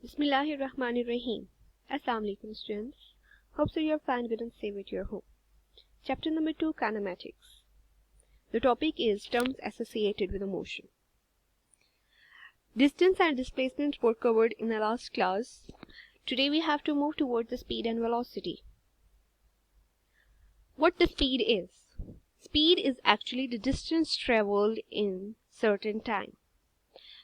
Bismillahirrahmanirrahim. Assalamu alaikum students. Hope so you are fine, good and safe at your home. Chapter number 2, kinematics. The topic is terms associated with a motion. Distance and displacement were covered in the last class. Today we have to move towards the speed and velocity. What the speed is? Speed is actually the distance traveled in certain time.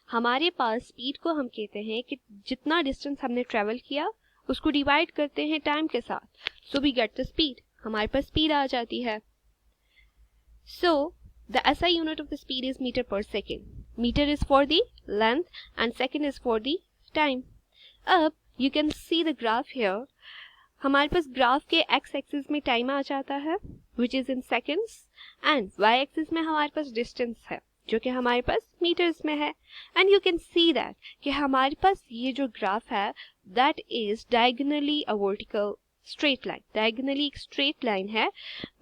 हमारे पास speed को हम कहते हैं कि जितना distance हमने travel किया उसको डिवाइड करते हैं टाइम के साथ, so we get the speed. हमारे पास स्पीड आ जाती है. So the SI unit of the speed is meter per second. Meter is for the length and second is for the time. अब you can see the graph here. हमारे पास graph के X axis में time आ जाता है which is in seconds, and Y axis में हमारे पास डिस्टेंस है जो कि हमारे पास मीटर्स में है. And you can see that कि हमारे पास ये जो ग्राफ है that is diagonally a vertical straight line. Diagonally एक स्ट्रेट लाइन है,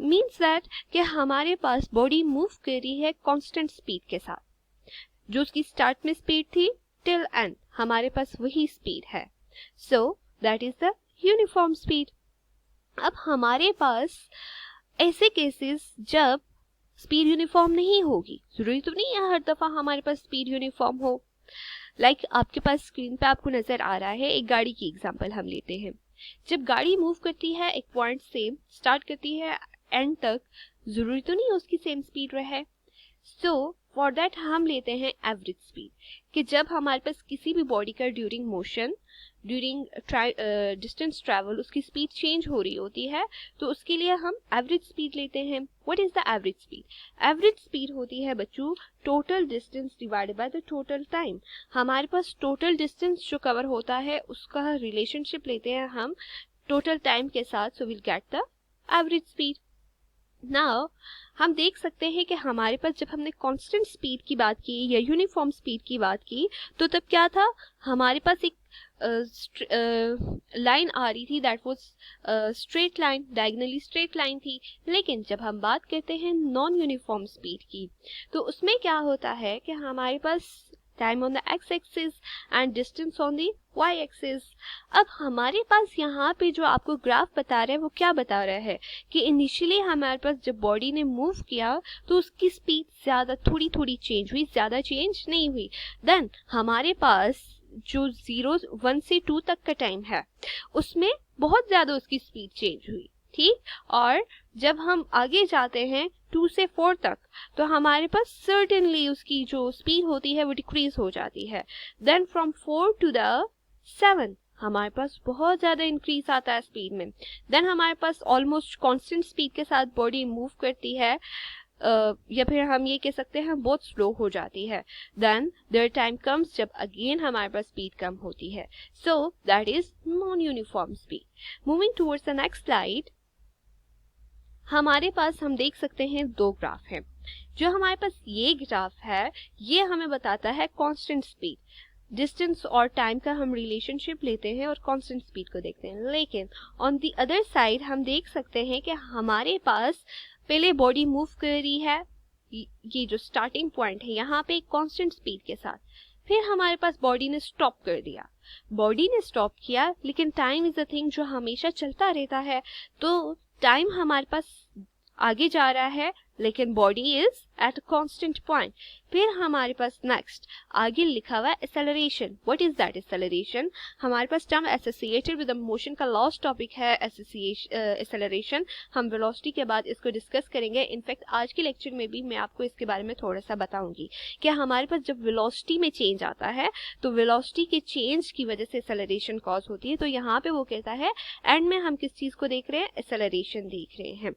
मीन्स दैट कि हमारे पास बॉडी मूव कर रही है कांस्टेंट स्पीड के साथ. जो उसकी स्टार्ट में स्पीड थी टिल एंड हमारे पास वही स्पीड है. So that is the uniform speed. अब हमारे पास ऐसे केसेस जब स्पीड यूनिफॉर्म नहीं होगी, जरूरी तो नहीं है हर दफा हमारे पास स्पीड यूनिफॉर्म हो. लाइक आपके पास स्क्रीन पे आपको नजर आ रहा है, एक गाड़ी की एग्जांपल हम लेते हैं. जब गाड़ी मूव करती है एक पॉइंट से स्टार्ट करती है एंड तक, जरूरी तो नहीं उसकी सेम स्पीड रहे. सो फॉर दैट हम लेते हैं एवरेज स्पीड, कि जब हमारे पास किसी भी बॉडी का during motion, during distance travel उसकी स्पीड चेंज हो रही होती है, तो उसके लिए हम एवरेज स्पीड लेते हैं. What is the average speed? Average speed होती है बच्चों total distance divided by the total time. हमारे पास टोटल डिस्टेंस जो कवर होता है उसका रिलेशनशिप लेते हैं हम टोटल टाइम के साथ, so will get the average speed. Now हम देख सकते हैं कि हमारे पास जब हमने कांस्टेंट स्पीड की बात की या यूनिफॉर्म स्पीड की बात की, तो तब क्या था, हमारे पास एक लाइन आ रही थी that was straight line, diagonally straight line थी. लेकिन जब हम बात करते हैं नॉन यूनिफॉर्म स्पीड की, तो उसमें क्या होता है कि हमारे पास time on the X axis and distance on the Y axis. अब हमारे पास यहाँ पे जो आपको ग्राफ बता रहा है वो क्या बता रहा है कि इनिशियली हमारे पास जब बॉडी ने मूव किया तो उसकी स्पीड ज्यादा थोड़ी थोड़ी चेंज हुई, ज्यादा चेंज नहीं हुई. देन हमारे पास जो 1 से 2 तक का टाइम है उसमें बहुत ज्यादा उसकी स्पीड चेंज हुई, ठीक. और जब हम आगे जाते हैं 2 से 4 तक, तो हमारे पास सर्टेनली उसकी जो स्पीड होती है वो डिक्रीज हो जाती है. देन फ्रॉम 4 टू द 7 हमारे पास बहुत ज्यादा इंक्रीज आता है स्पीड में. देन हमारे पास ऑलमोस्ट कांस्टेंट स्पीड के साथ बॉडी मूव करती है, या फिर हम ये कह सकते हैं बहुत स्लो हो जाती है. देन देयर टाइम कम्स जब अगेन हमारे पास स्पीड कम होती है. So that is non uniform speed. Moving towards the next slide, हमारे पास हम देख सकते हैं 2 ग्राफ हैं. जो हमारे पास ये ग्राफ है ये हमें बताता है कांस्टेंट स्पीड. डिस्टेंस और टाइम का हम रिलेशनशिप लेते हैं और कांस्टेंट स्पीड को देखते हैं. लेकिन ऑन द अदर साइड हम देख सकते हैं कि हमारे पास पहले बॉडी मूव कर रही है, ये जो स्टार्टिंग पॉइंट है यहाँ पे एक कांस्टेंट स्पीड के साथ, फिर हमारे पास बॉडी ने स्टॉप कर दिया. बॉडी ने स्टॉप किया लेकिन टाइम इज अ थिंग जो हमेशा चलता रहता है, तो टाइम हमारे पास आगे जा रहा है लेकिन body is at constant point. फिर हमारे पास नेक्स्ट आगे लिखा हुआ है acceleration. What is that acceleration? हमारे पास term associated with the motion का लास्ट टॉपिक है एक्सेलरेशन. हम वेलोसिटी के बाद इसको डिस्कस करेंगे. इनफैक्ट आज के लेक्चर में भी मैं आपको इसके बारे में थोड़ा सा बताऊंगी कि हमारे पास जब वेलोसिटी में चेंज आता है तो वेलोसिटी के चेंज की वजह से एक्सेलरेशन कॉज होती है. तो यहाँ पे वो कहता है एंड में हम किस चीज को देख रहे हैं, एक्सेलरेशन देख रहे हैं.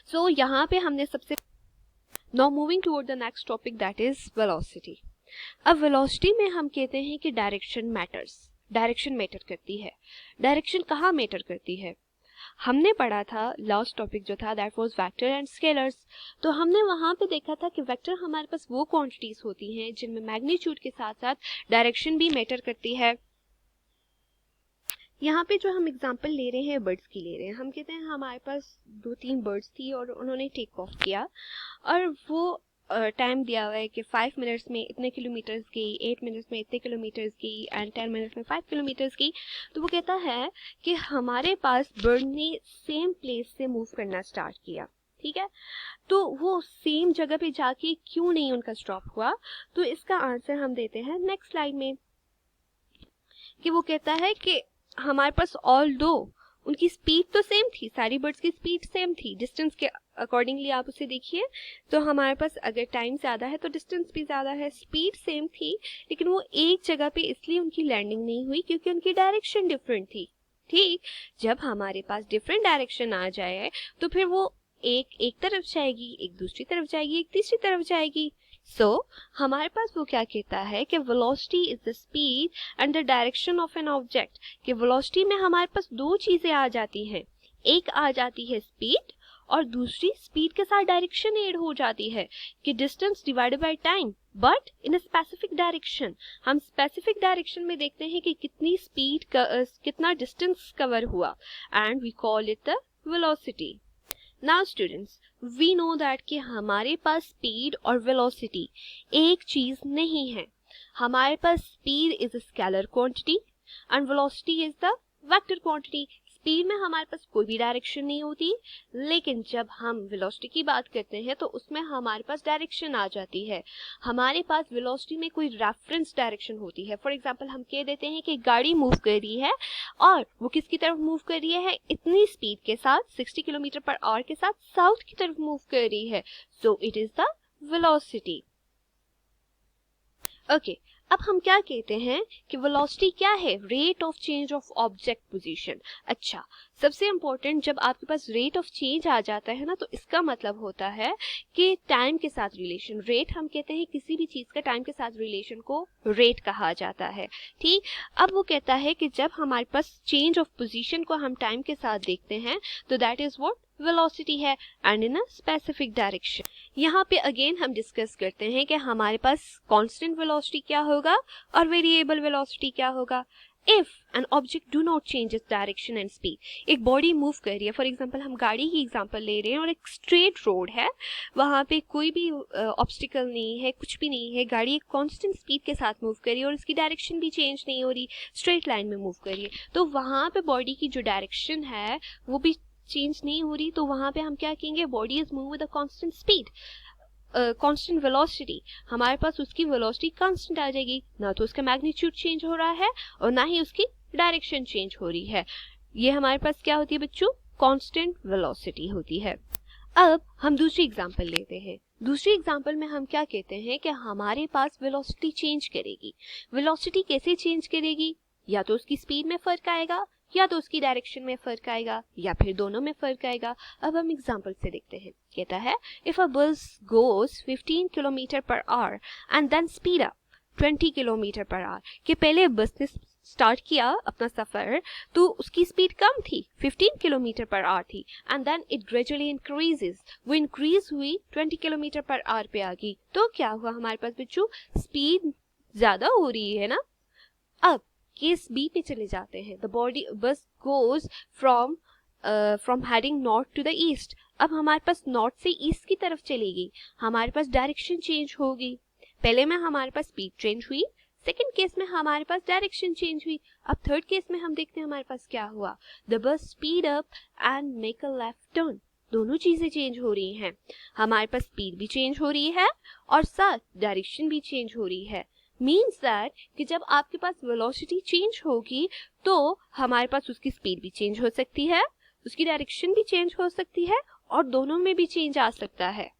सो यहाँ पे हमने सबसे now moving toward the next topic that is velocity. अब वेलोसिटी में हम कहते हैं कि डायरेक्शन मैटर्स. डायरेक्शन मैटर करती है. डायरेक्शन कहाँ मैटर करती है? हमने पढ़ा था लास्ट टॉपिक जो था that was vector and scalars. तो हमने वहां पे देखा था कि वेक्टर हमारे पास वो क्वांटिटीज होती हैं जिनमें मैग्नीट्यूड के साथ साथ डायरेक्शन भी मैटर करती है. यहाँ पे जो हम एग्जांपल ले रहे हैं बर्ड्स की ले रहे हैं. हम कहते हैं हमारे पास 2-3 बर्ड्स थी और उन्होंने टेक ऑफ किया और वो टाइम दिया हुआ है कि 5 मिनट्स में इतने किलोमीटर्स की, 8 मिनट्स में इतने किलोमीटर्स की एंड 10 मिनट्स में 5 किलोमीटर्स की, तो वो कहता है कि हमारे पास बर्ड ने सेम प्लेस से मूव करना स्टार्ट किया, ठीक है। तो वो सेम जगह पे जाके क्यों नहीं उनका स्टॉप हुआ, तो इसका आंसर हम देते हैं नेक्स्ट स्लाइड में, कि वो कहता है कि हमारे पास ऑल दो उनकी स्पीड तो सेम थी, सारी बर्ड्स की स्पीड सेम थी, डिस्टेंस के अकॉर्डिंगली आप उसे देखिए, तो हमारे पास अगर टाइम ज़्यादा है तो डिस्टेंस भी ज़्यादा है, स्पीड सेम थी, लेकिन वो एक जगह पे इसलिए उनकी लैंडिंग नहीं हुई क्योंकि उनकी डायरेक्शन डिफरेंट थी, ठीक। जब हमारे पास डिफरेंट डायरेक्शन आ जाए तो फिर वो एक तरफ जाएगी, एक दूसरी तरफ जाएगी, एक तीसरी तरफ जाएगी। हमारे पास वो क्या कहता है कि velocity is the speed and the direction of an object, कि वेलोसिटी में हमारे पास दो चीजें आ जाती हैं, एक आ जाती है स्पीड और दूसरी स्पीड के साथ डायरेक्शन ऐड हो जाती है, कि distance divided by time but in a specific direction. हम स्पेसिफिक डायरेक्शन में देखते हैं कि कितनी स्पीड कितना डिस्टेंस कवर हुआ, and we call it the velocity. Now students, we know that कि हमारे पास स्पीड और वेलोसिटी एक चीज नहीं है। हमारे पास speed is a scalar quantity and velocity is the vector quantity. Speed में हमारे पास कोई भी डायरेक्शन नहीं होती, लेकिन जब हम वेलोसिटी की बात करते हैं तो उसमें हमारे पास डायरेक्शन आ जाती है। हमारे पास वेलोसिटी में कोई रेफरेंस डायरेक्शन होती है। फॉर एग्जांपल हम कह देते हैं कि गाड़ी मूव कर रही है और वो किसकी तरफ मूव कर रही है, इतनी स्पीड के साथ 60 किलोमीटर पर आवर के साथ साउथ की तरफ मूव कर रही है, so it is the velocity. Okay, अब हम क्या कहते हैं कि वेलोसिटी क्या है, rate of change of object position. अच्छा, सबसे इंपॉर्टेंट, जब आपके पास रेट ऑफ चेंज आ जाता है ना, तो इसका मतलब होता है कि टाइम के साथ रिलेशन, रेट हम कहते हैं किसी भी चीज का टाइम के साथ रिलेशन को रेट कहा जाता है, ठीक। अब वो कहता है कि जब हमारे पास चेंज ऑफ पोजीशन को हम टाइम के साथ देखते हैं तो दैट इज व्हाट वेलोसिटी है, and in a specific direction. यहाँ पे अगेन हम डिस्कस करते हैं कि हमारे पास कांस्टेंट वेलोसिटी क्या होगा और वेरिएबल वेलोसिटी क्या होगा। If an object do not change its direction and speed, एक बॉडी मूव कर रही है, फॉर एग्जांपल हम गाड़ी की एग्जांपल ले रहे हैं और एक स्ट्रेट रोड है, वहां पे कोई भी ऑब्स्टिकल नहीं है, कुछ भी नहीं है, गाड़ी एक कांस्टेंट स्पीड के साथ मूव कर रही है और इसकी डायरेक्शन भी चेंज नहीं हो रही, स्ट्रेट लाइन में मूव कर रही है, तो वहां पे बॉडी की जो डायरेक्शन है वो भी चेंज नहीं हो रही, तो वहां पे हम क्या कहेंगे, body is move with a constant speed, constant velocity. हमारे पास उसकी वेलोसिटी कांस्टेंट आ जाएगी, ना तो उसका मैग्नीट्यूड चेंज हो रहा है और ना ही उसकी डायरेक्शन चेंज हो रही है। ये हमारे पास क्या होती है बच्चों, कांस्टेंट वेलोसिटी होती है। अब हम दूसरी एग्जांपल लेते हैं। दूसरी एग्जांपल में हम क्या कहते हैं कि हमारे पास वेलोसिटी चेंज करेगी। वेलोसिटी कैसे चेंज करेगी, या तो उसकी स्पीड में फर्क आएगा, या तो उसकी डायरेक्शन में फर्क आएगा, या फिर दोनों में फर्क आएगा। अब हम एग्जांपल से देखते हैं। कहता है if a bus goes 15 kilometre per hour and then speed up 20 kilometre per hour, कि पहले बस ने स्टार्ट किया अपना सफर तो उसकी स्पीड कम थी, 15 किलोमीटर पर आवर थी, and then it gradually increases, वो इंक्रीज हुई 20 किलोमीटर पर आवर पे आ गई, तो क्या हुआ हमारे पास बच्चों, स्पीड ज्यादा हो रही है ना। अब केस बी पे चले जाते हैं। The body bus goes from heading north to the east. अब हमारे पास नॉर्थ से ईस्ट की तरफ चलेगी, हमारे पास डायरेक्शन चेंज होगी। पहले में हमारे पास स्पीड चेंज हुई, सेकंड केस में हमारे पास डायरेक्शन चेंज हुई। अब थर्ड केस में हम देखते हैं हमारे पास क्या हुआ, the bus speed up and make a left turn. दोनों चीजें चेंज हो रही हैं, हमारे पास स्पीड भी चेंज हो रही है और साथ डायरेक्शन भी चेंज हो रही है। मीन्स दैट कि जब आपके पास वेलोसिटी चेंज होगी तो हमारे पास उसकी स्पीड भी चेंज हो सकती है, उसकी डायरेक्शन भी चेंज हो सकती है और दोनों में भी चेंज आ सकता है।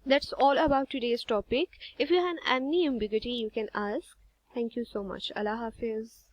That's all about today's topic. If you have any ambiguity, you can ask. Thank you so much. Allah Hafiz.